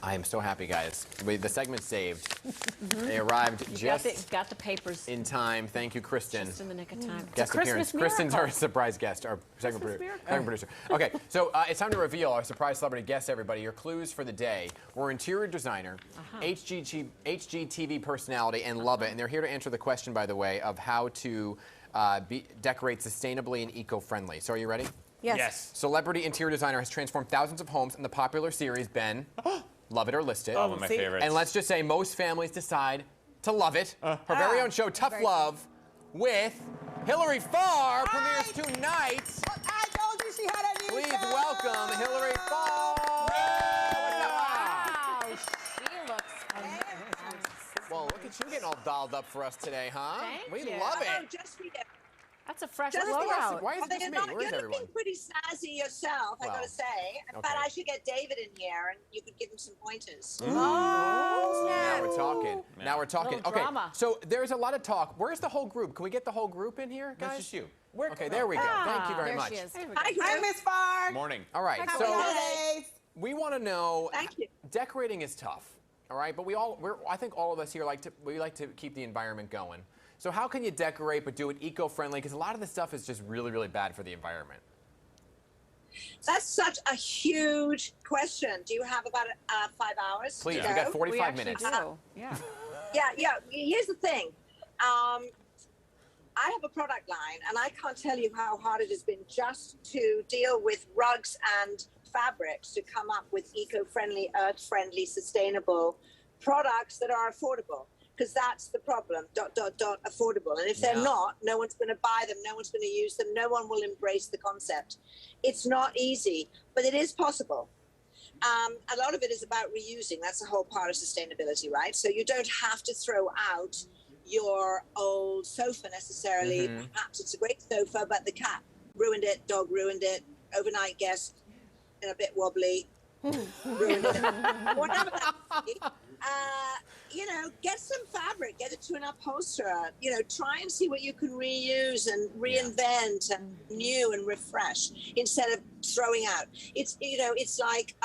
I am so happy, guys. The segment saved. They arrived got the papers in time. Thank you, Kristen. Just in the nick of time. Guest appearance. Kristen's our surprise guest, our second producer. Okay, so it's time to reveal our surprise celebrity guest, everybody. Your clues for the day. We're interior designer, HGTV personality, and love it. And they're here to answer the question, by the way, of how to decorate sustainably and eco-friendly. So are you ready? Yes. Celebrity interior designer has transformed thousands of homes in the popular series, Ben. Love it or list it. Oh, one of my favorites. And let's just say most families decide to love it. Her very own show, Tough Love, with Hilary Farr, premieres tonight. I told you she had a new Please show. welcome Hilary Farr. Wow, she looks amazing. Well, look at you getting all dolled up for us today, huh? Thank we you. love Oh, it. just for you. That's a fresh Just blowout. Why is it just me? Where's You're everyone? looking pretty snazzy yourself, I gotta say. But I should get David in here, and you could give him some pointers. Now we're talking. Yeah. Now we're talking. Little Okay, drama. so there's a lot of talk. Where's the whole group? Can we get the whole group in here, guys? That's just you. Okay, there we go. Thank you very there much. she is. Hi, Miss Farr. Morning. All right, Happy so holidays. we want to know. Thank you. Decorating is tough, all right. But I think all of us here like to keep the environment going. So how can you decorate but do it eco-friendly? Because a lot of this stuff is just really, really bad for the environment. That's such a huge question. Do you have about 5 hours? Please, to we got go? 45 minutes. Yeah. Yeah. Here's the thing. I have a product line, and I can't tell you how hard it has been just to deal with rugs and fabrics to come up with eco-friendly, earth-friendly, sustainable products that are affordable. Because that's the problem, ... affordable. And if they're not, no one's going to buy them, no one's going to use them, no one will embrace the concept. It's not easy, but it is possible. A lot of it is about reusing. That's the whole part of sustainability, right? So you don't have to throw out your old sofa necessarily. Perhaps it's a great sofa, but the cat ruined it, dog ruined it, overnight guest, and a bit wobbly, ruined it. Whatever that might be. Get some fabric, get it to an upholsterer, try and see what you can reuse and reinvent and renew and refresh instead of throwing out. It's like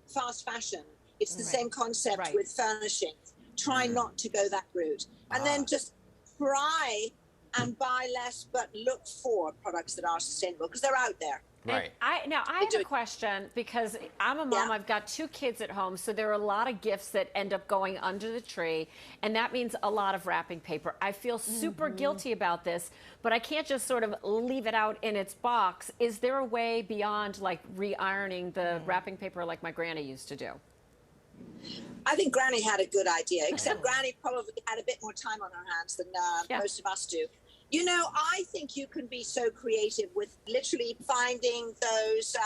fast fashion. It's the same concept with furnishings. Try not to go that route. And then just try and buy less, but look for products that are sustainable because they're out there. Right. I have a question because I'm a mom. I've got 2 kids at home, so there are a lot of gifts that end up going under the tree, and that means a lot of wrapping paper. I feel super guilty about this, but I can't just sort of leave it out in its box. Is there a way beyond like re-ironing the wrapping paper like my granny used to do? I think Granny had a good idea, except Granny probably had a bit more time on her hands than most of us do. I think you can be so creative with literally finding those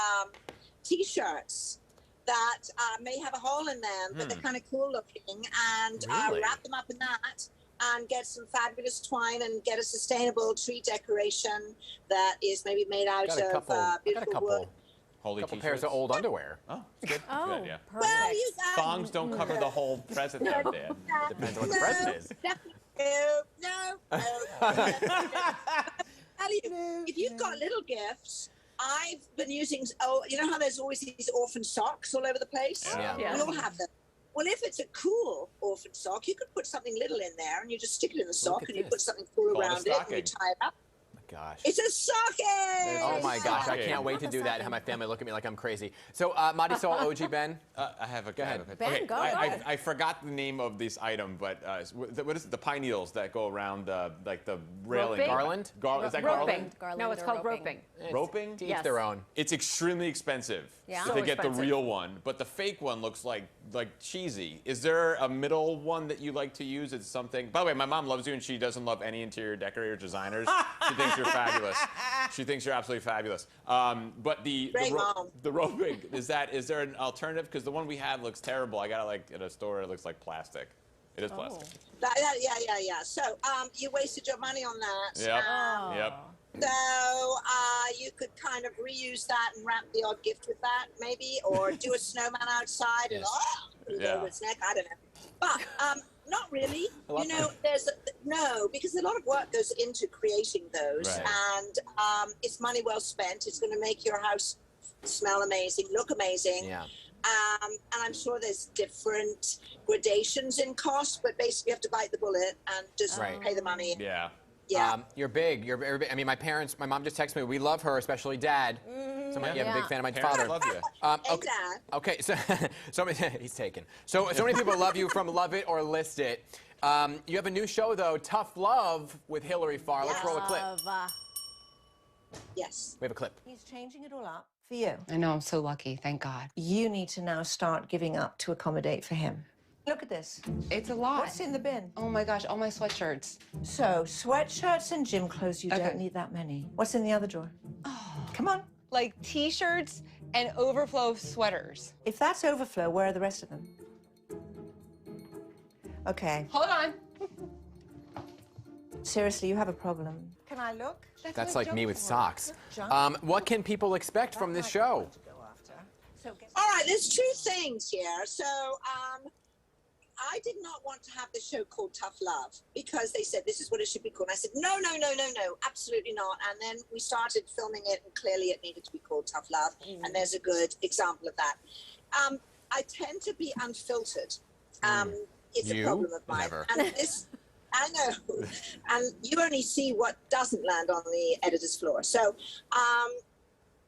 T-shirts that may have a hole in them, but they're kind of cool looking, and wrap them up in that and get some fabulous twine and get a sustainable tree decoration that is maybe made out of beautiful wood. A couple pairs of old underwear. Oh, good. Oh, Good idea. perfect. Well, Thongs don't cover the whole present there, Dan. Depends on what the present is. No. If you've got little gifts, I've been using, you know how there's always these orphan socks all over the place? Yeah. We all have them. Well, if it's a cool orphan sock, you could put something little in there and you just stick it in the sock and you put something cool around it and you tie it up. Gosh. It's a stocking! Oh my gosh, I can't wait to do that and have my family look at me like I'm crazy. So, Marisol, OG Ben? I have a Go ahead. Ben, go ahead. I forgot the name of this item, but what is it? The pine needles that go around like the railing. Roping? Garland? Is that Roping. garland? No, it's called roping. Roping? To each their own. It's extremely expensive Yeah? to So get expensive. the real one, but the fake one looks like cheesy. Is there a middle one that you like to use? It's something. By the way, my mom loves you, and she doesn't love any interior decorator designers. She thinks you're fabulous. She thinks you're absolutely fabulous. But the roping is there an alternative? Because the one we have looks terrible. I got it at a store. It looks like plastic. It is plastic. Yeah. So you wasted your money on that. Yep. So you could kind of reuse that and wrap the odd gift with that, maybe, or do a snowman outside and put it over its neck. I don't know, but not really. Because a lot of work goes into creating those, and it's money well spent. It's going to make your house smell amazing, look amazing. Yeah. And I'm sure there's different gradations in cost, but basically you have to bite the bullet and just pay the money. Yeah. Yeah. You're big. You're very big. I mean, my mom just texted me. We love her, especially Dad. Somebody, a big fan of my Parents father. love you. Hey, Dad. Okay, so he's taken. So many people love you from Love It or List It. You have a new show though, Tough Love with Hilary Farr. Let's roll a clip. Yes. We have a clip. He's changing it all up for you. I know, I'm so lucky, thank God. You need to now start giving up to accommodate for him. Look at this. It's a lot. What's in the bin? Oh my gosh, all my sweatshirts. So, sweatshirts and gym clothes, you don't need that many. What's in the other drawer? Oh. Come on. Like t-shirts and overflow sweaters. If that's overflow, where are the rest of them? Okay. Hold on. Seriously, you have a problem. Can I look? That's what like me junk with for. socks. Junk? What can people expect from this show? All right, there's two things here. So, I did not want to have the show called Tough Love because they said this is what it should be called. And I said, no, absolutely not. And then we started filming it, and clearly it needed to be called Tough Love. And there's a good example of that. I tend to be unfiltered. It's a problem of mine. Never. And this, I know. And you only see what doesn't land on the editor's floor. So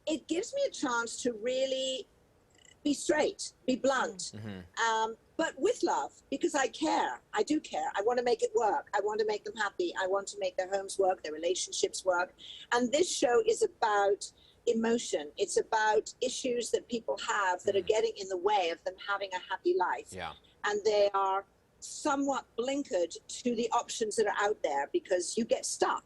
it gives me a chance to really be straight, be blunt. But with love, because I care. I do care. I want to make it work. I want to make them happy. I want to make their homes work, their relationships work. And this show is about emotion. It's about issues that people have that are getting in the way of them having a happy life. Yeah. And they are somewhat blinkered to the options that are out there because you get stuck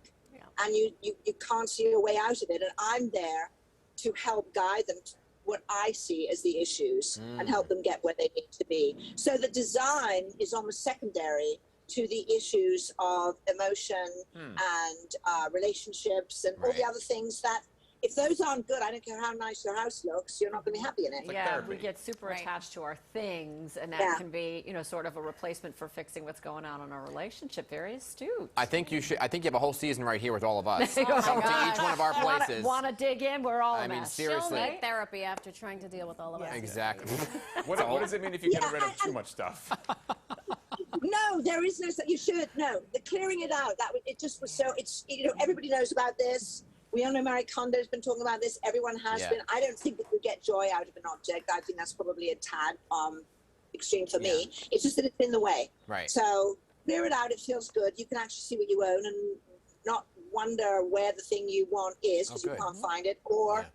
and you can't see your way out of it. And I'm there to help guide them to what I see as the issues and help them get where they need to be. So the design is almost secondary to the issues of emotion and relationships and all the other things that if those aren't good, I don't care how nice your house looks, you're not going to be happy in it. We get super attached to our things, and that can be, sort of a replacement for fixing what's going on in our relationship. Very astute. I think you have a whole season right here with all of us. Come to each one of our places. Want to dig in? We're all. I mean, seriously. She'll need therapy after trying to deal with all of us. Exactly. What does it mean if you get rid of too much stuff? No, there is no. You should no. The clearing it out. It just was so. It's everybody knows about this. We all know Marie Kondo's been talking about this. Everyone has been. I don't think that we get joy out of an object. I think that's probably a tad extreme for me. It's just that it's in the way. Right. So clear it out. It feels good. You can actually see what you own and not wonder where the thing you want is because you can't find it or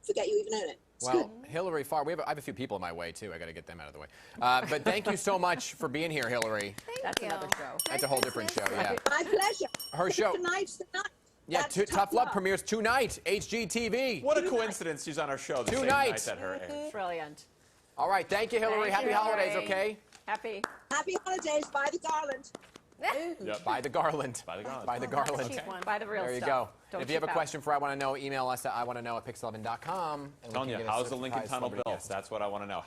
forget you even own it. It's well, good. Hilary Farr, I have a few people in my way too. I got to get them out of the way. But thank you so much for being here, Hilary. That's another show. That's a whole different show. Yeah. My pleasure. Her show. Tonight's the night. Yeah, That's Tough Love premieres tonight, HGTV. What a coincidence she's on our show the same night that her airs. Brilliant. All right, thank you, Hilary. Thank Happy you, holidays, Hilary. okay? Happy holidays. Buy the garland. Yep. Buy the garland. Buy the garland. Buy the garland. Cheap one. Buy the real There you stuff. go. Don't If you have a cheap out. question for I Want to Know, email us at iwantoknow@pix11.com. I'm telling you, how's the Lincoln Tunnel built? That's what I want to know.